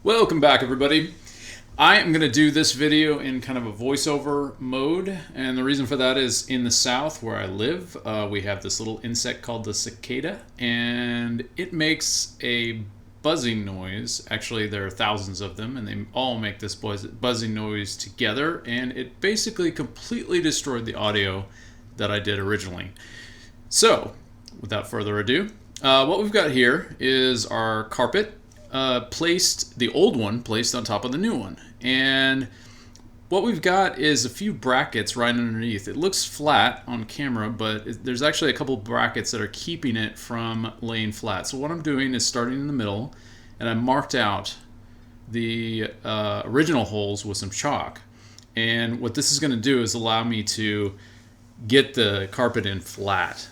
Welcome back, everybody. I am going to do this video in kind of a voiceover mode, and the reason for that is in the south where I live, we have this little insect called the cicada, and it makes a buzzing noise. Actually, there are thousands of them, and they all make this buzzing noise together, and it basically completely destroyed the audio that I did originally. So, without further ado, what we've got here is our carpet. The old one placed on top of the new one. And what we've got is a few brackets right underneath. It looks flat on camera, but there's actually a couple brackets that are keeping it from laying flat. So what I'm doing is starting in the middle, and I marked out the original holes with some chalk. And what this is going to do is allow me to get the carpet in flat.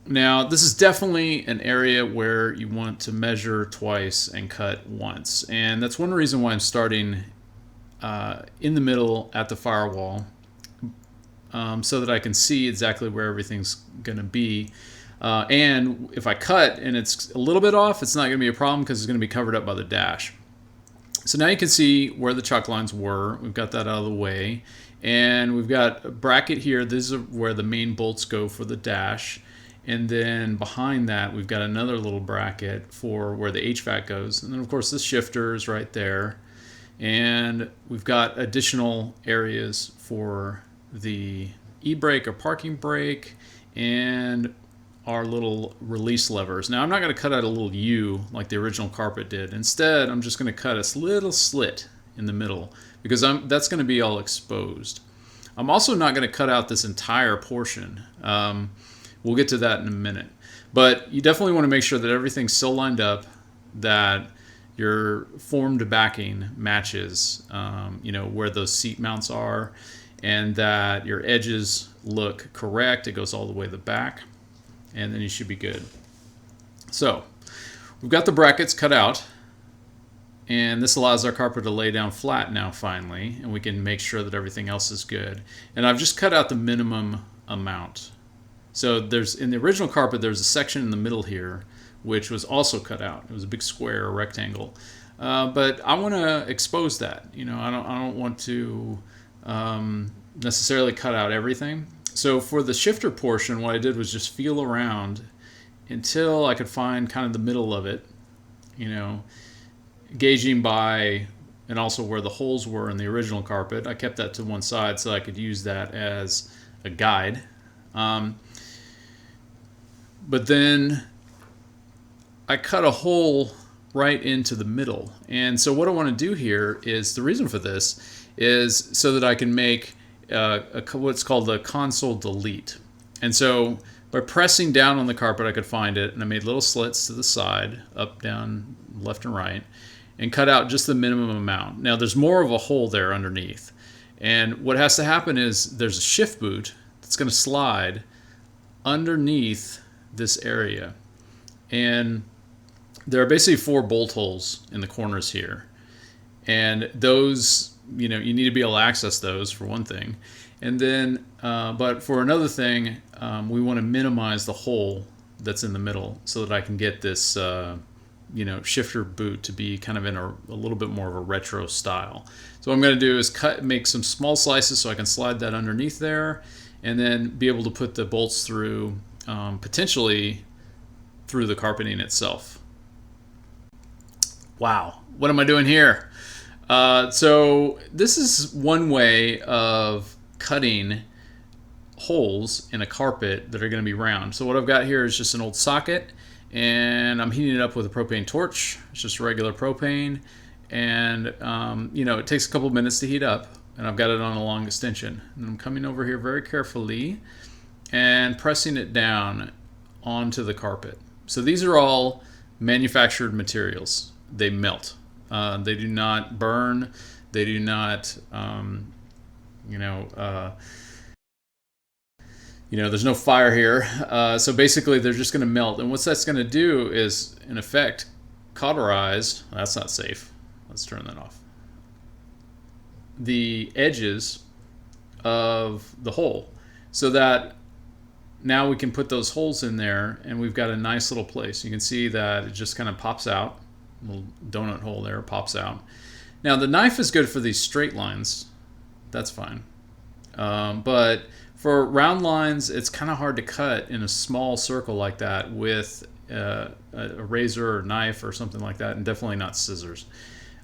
Now, this is definitely an area where you want to measure twice and cut once. And that's one reason why I'm starting in the middle at the firewall, so that I can see exactly where everything's going to be. And if I cut and it's a little bit off, it's not going to be a problem because it's going to be covered up by the dash. So now you can see where the chalk lines were. We've got that out of the way. And we've got a bracket here. This is where the main bolts go for the dash. And then behind that, we've got another little bracket for where the HVAC goes. And then, of course, the shifter is right there. And we've got additional areas for the e-brake or parking brake and our little release levers. Now, I'm not going to cut out a little U like the original carpet did. Instead, I'm just going to cut a little slit in the middle because that's going to be all exposed. I'm also not going to cut out this entire portion. We'll get to that in a minute. But you definitely want to make sure that everything's so lined up that your formed backing matches, where those seat mounts are, and that your edges look correct. It goes all the way to the back, and then you should be good. So we've got the brackets cut out, and this allows our carpet to lay down flat now finally, and we can make sure that everything else is good. And I've just cut out the minimum amount. So in the original carpet, there's a section in the middle here, which was also cut out. It was a big square or rectangle. But I want to expose that. I don't want to necessarily cut out everything. So for the shifter portion, what I did was just feel around until I could find kind of the middle of it, gauging by, and also where the holes were in the original carpet. I kept that to one side so I could use that as a guide. But then I cut a hole right into the middle. And so what I want to do here is, the reason for this is so that I can make what's called a console delete. And so by pressing down on the carpet, I could find it, and I made little slits to the side, up, down, left, and right, and cut out just the minimum amount. Now there's more of a hole there underneath. And what has to happen is there's a shift boot that's going to slide underneath this area, and there are basically 4 bolt holes in the corners here, and those, you need to be able to access those for one thing, and then but for another thing, we want to minimize the hole that's in the middle so that I can get this shifter boot to be kind of in a little bit more of a retro style. So what I'm going to do is make some small slices so I can slide that underneath there, and then be able to put the bolts through, potentially through the carpeting itself. Wow, what am I doing here? So this is one way of cutting holes in a carpet that are going to be round. So what I've got here is just an old socket, and I'm heating it up with a propane torch. It's just regular propane, and it takes a couple minutes to heat up, and I've got it on a long extension. And I'm coming over here very carefully and pressing it down onto the carpet. So these are all manufactured materials. They melt. They do not burn. They do not, there's no fire here. So basically they're just going to melt. And what that's going to do is, in effect, cauterize. That's not safe. Let's turn that off. The edges of the hole, so that now we can put those holes in there, and we've got a nice little place. You can see that it just kind of pops out. A little donut hole there pops out. Now the knife is good for these straight lines. That's fine. But for round lines, it's kind of hard to cut in a small circle like that with a razor or knife or something like that, and definitely not scissors.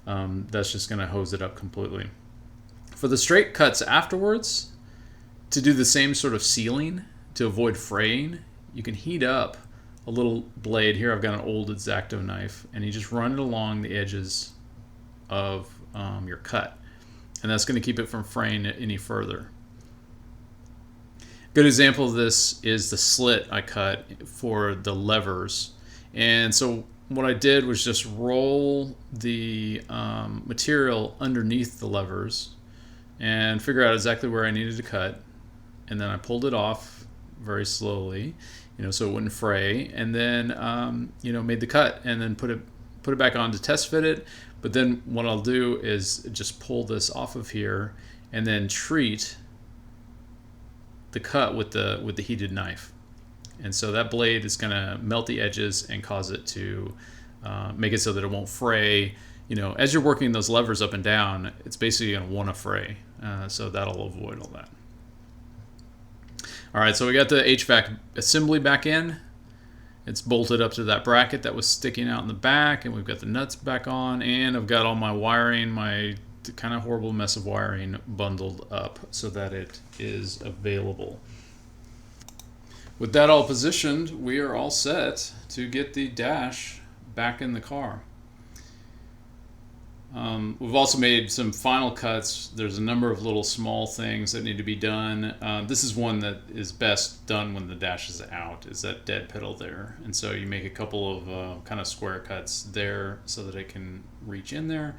That's just going to hose it up completely. For the straight cuts afterwards, to do the same sort of sealing to avoid fraying, you can heat up a little blade. Here I've got an old X-Acto knife, and you just run it along the edges of your cut, and that's going to keep it from fraying it any further. Good example of this is the slit I cut for the levers. And so what I did was just roll the material underneath the levers and figure out exactly where I needed to cut, and then I pulled it off very slowly, so it wouldn't fray, and then made the cut, and then put it back on to test fit it. But then what I'll do is just pull this off of here and then treat the cut with the heated knife, and so that blade is going to melt the edges and cause it to make it so that it won't fray. As you're working those levers up and down, it's basically going to want to fray, so that'll avoid all that. All right, so we got the HVAC assembly back in. It's bolted up to that bracket that was sticking out in the back, and we've got the nuts back on, and I've got all my wiring, my kind of horrible mess of wiring, bundled up so that it is available. With that all positioned, we are all set to get the dash back in the car. We've also made some final cuts. There's a number of little small things that need to be done. This is one that is best done when the dash is out, is that dead pedal there. And so you make a couple of kind of square cuts there so that it can reach in there.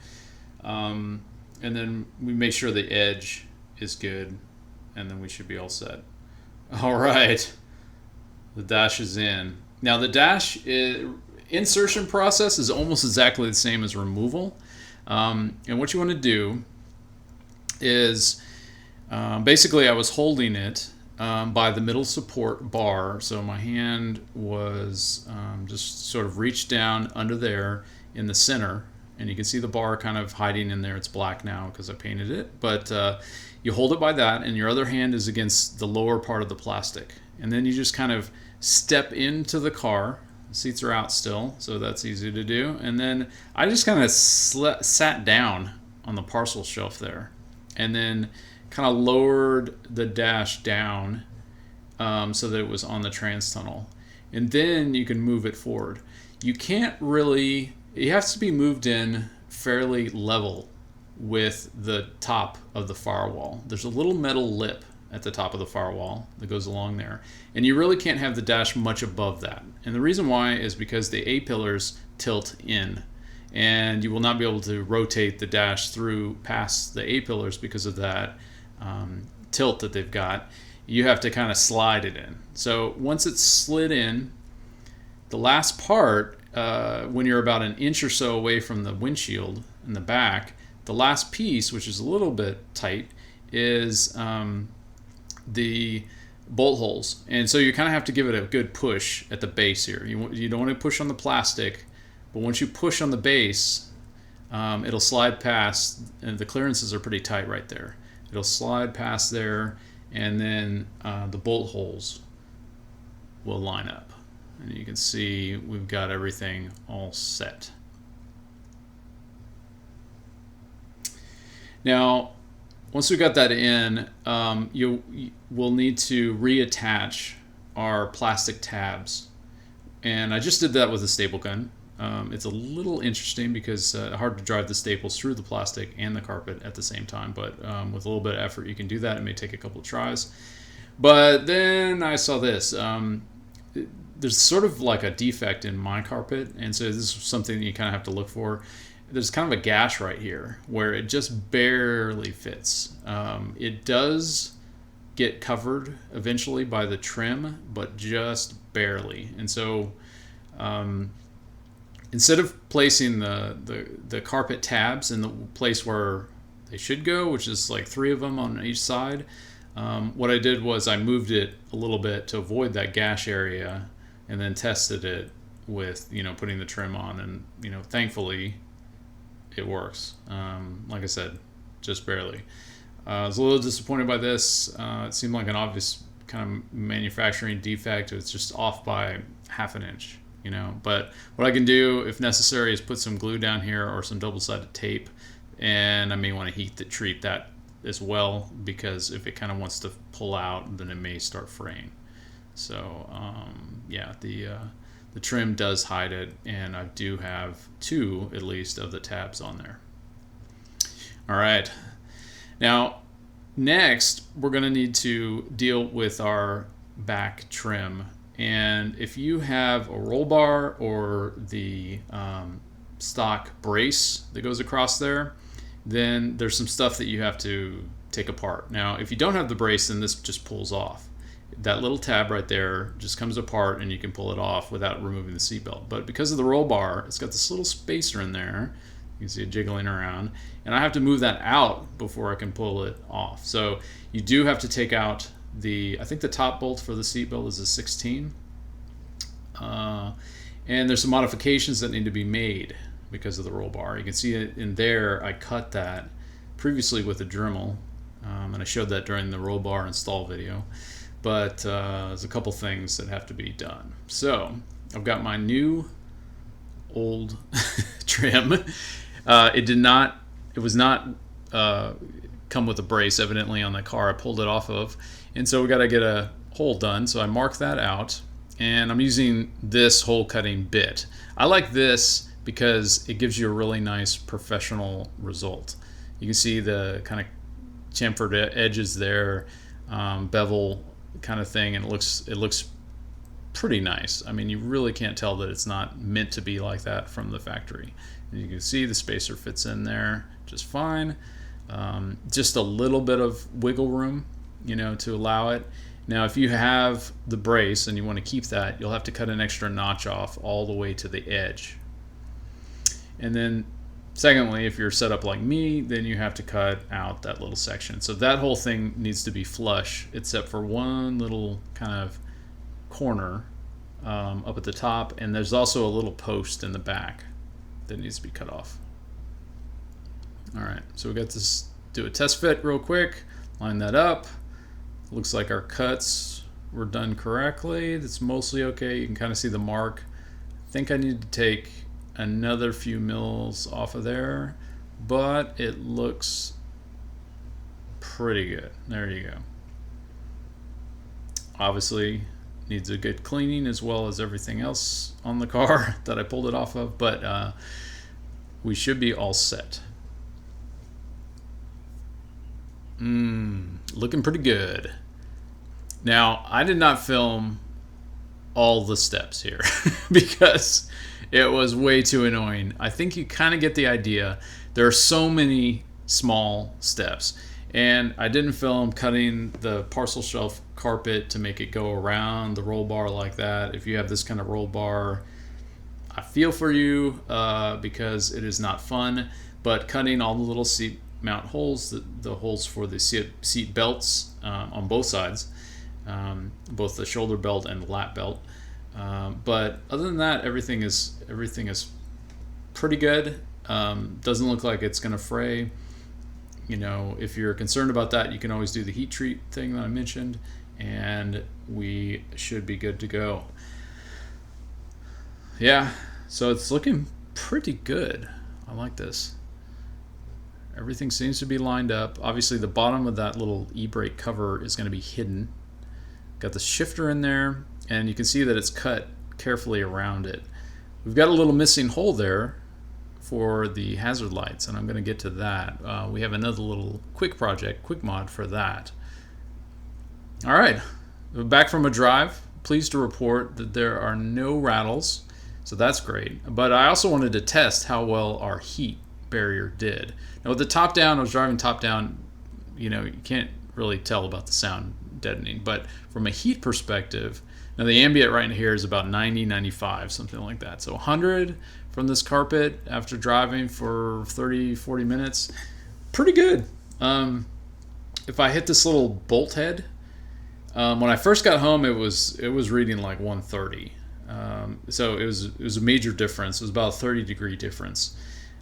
And then we make sure the edge is good, and then we should be all set. All right, the dash is in. Now the dash insertion process is almost exactly the same as removal. And what you want to do is basically I was holding it by the middle support bar, so my hand was just sort of reached down under there in the center, and you can see the bar kind of hiding in there. It's black now because I painted it, but you hold it by that, and your other hand is against the lower part of the plastic, and then you just kind of step into the car. The seats are out still, so that's easy to do. And then I just kind of sat down on the parcel shelf there, and then kind of lowered the dash down so that it was on the trans tunnel, and then you can move it forward. You can't really, it has to be moved in fairly level with the top of the firewall. There's a little metal lip at the top of the firewall that goes along there, and you really can't have the dash much above that. And the reason why is because the A-pillars tilt in, and you will not be able to rotate the dash through past the A-pillars because of that tilt that they've got. You have to kind of slide it in. So once it's slid in, the last part, when you're about an inch or so away from the windshield in the back, the last piece, which is a little bit tight, is the bolt holes. And so you kind of have to give it a good push at the base here. You don't want to push on the plastic, but once you push on the base, it'll slide past, and the clearances are pretty tight right there. It'll slide past there, and then the bolt holes will line up. And you can see we've got everything all set. Now, once we got that in, we'll need to reattach our plastic tabs. And I just did that with a staple gun. It's a little interesting because hard to drive the staples through the plastic and the carpet at the same time, but with a little bit of effort you can do that. It may take a couple of tries. But then I saw this. There's sort of like a defect in my carpet, and so this is something that you kind of have to look for. There's kind of a gash right here where it just barely fits. It does get covered eventually by the trim, but just barely. And so instead of placing the carpet tabs in the place where they should go, which is like 3 of them on each side, What I did was I moved it a little bit to avoid that gash area, and then tested it with, putting the trim on, and, thankfully it works. Like I said, just barely. I was a little disappointed by this. It seemed like an obvious kind of manufacturing defect. It's just off by half an inch, But what I can do, if necessary, is put some glue down here or some double-sided tape, and I may want to treat that as well, because if it kind of wants to pull out, then it may start fraying. So yeah, the trim does hide it, and I do have 2 at least of the tabs on there. All right, now next we're going to need to deal with our back trim. And if you have a roll bar or the stock brace that goes across there, then there's some stuff that you have to take apart. Now, if you don't have the brace, then this just pulls off. That little tab right there just comes apart, and you can pull it off without removing the seatbelt. But because of the roll bar, it's got this little spacer in there. You can see it jiggling around, and I have to move that out before I can pull it off. So you do have to take out I think the top bolt for the seatbelt is a 16. And there's some modifications that need to be made because of the roll bar. You can see it in there. I cut that previously with a Dremel, and I showed that during the roll bar install video. But there's a couple things that have to be done. So I've got my new old trim. It was not come with a brace, evidently, on the car I pulled it off of, and so we got to get a hole done. So I marked that out, and I'm using this hole cutting bit. I like this because it gives you a really nice professional result. You can see the kind of chamfered edges there, bevel kind of thing, and it looks pretty nice. I mean, you really can't tell that it's not meant to be like that from the factory. And you can see the spacer fits in there just fine. Just a little bit of wiggle room, to allow it. Now, if you have the brace and you want to keep that, you'll have to cut an extra notch off all the way to the edge. And then secondly, if you're set up like me, then you have to cut out that little section. So that whole thing needs to be flush, except for one little kind of corner up at the top, and there's also a little post in the back that needs to be cut off. All right, so we got to do a test fit real quick, line that up. Looks like our cuts were done correctly. That's mostly okay. You can kind of see the mark. I think I need to take another few mils off of there, but it looks pretty good. There you go. Obviously needs a good cleaning, as well as everything else on the car that I pulled it off of, but we should be all set. Looking pretty good. Now, I did not film all the steps here because it was way too annoying. I think you kind of get the idea. There are so many small steps, and I didn't film cutting the parcel shelf carpet to make it go around the roll bar like that. If you have this kind of roll bar, I feel for you because it is not fun. But cutting all the little seat mount holes, the holes for the seat belts on both sides, both the shoulder belt and the lap belt. But other than that, everything is pretty good. Doesn't look like it's going to fray. If you're concerned about that, you can always do the heat treat thing that I mentioned, and we should be good to go. Yeah, so it's looking pretty good. I like this. Everything seems to be lined up. Obviously, the bottom of that little e-brake cover is going to be hidden. Got the shifter in there, and you can see that it's cut carefully around it. We've got a little missing hole there for the hazard lights, and I'm going to get to that. We have another little quick mod for that. All right, back from a drive. Pleased to report that there are no rattles, so that's great. But I also wanted to test how well our heat barrier did. Now with the top down, I was driving top down, you can't really tell about the sound deadening, but from a heat perspective, now the ambient right here is about 90, 95, something like that. So 100 from this carpet after driving for 30, 40 minutes, pretty good. if I hit this little bolt head, when I first got home, it was reading like 130. So it was a major difference. It was about a 30-degree difference.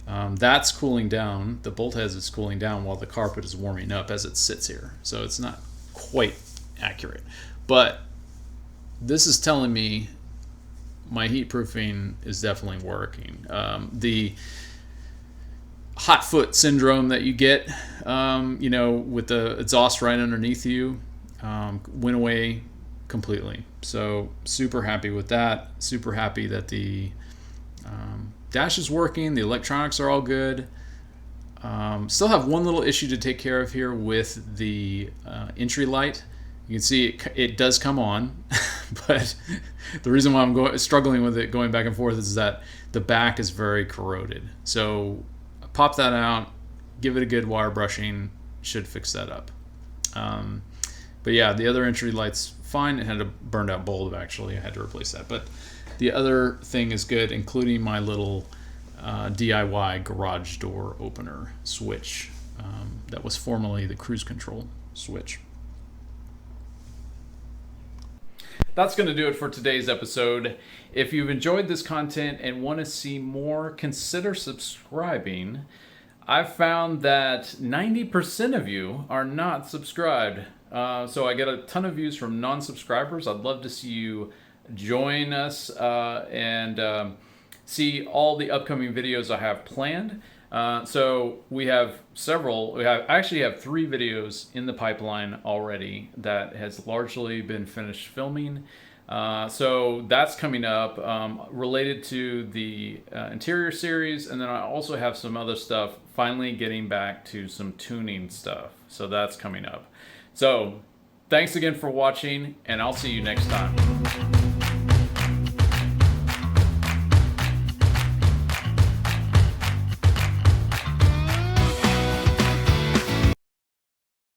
That's cooling down. The bolt head is cooling down while the carpet is warming up as it sits here. So it's not quite accurate. But this is telling me my heat proofing is definitely working. The hot foot syndrome that you get, with the exhaust right underneath you, went away completely. So super happy with that. Super happy that the dash is working. The electronics are all good. Still have one little issue to take care of here with the entry light. You can see it does come on, but the reason why I'm struggling with it going back and forth is that the back is very corroded. So pop that out, give it a good wire brushing, should fix that up. But yeah, the other entry light's fine. It had a burned out bulb, actually. I had to replace that. But the other thing is good, including my little DIY garage door opener switch that was formerly the cruise control switch. That's going to do it for today's episode. If you've enjoyed this content and want to see more, consider subscribing. I've found that 90% of you are not subscribed. So I get a ton of views from non-subscribers. I'd love to see you join us and see all the upcoming videos I have planned. So we have several. I actually have 3 videos in the pipeline already that has largely been finished filming. So that's coming up related to the interior series, and then I also have some other stuff finally getting back to some tuning stuff. So that's coming up. So thanks again for watching, and I'll see you next time.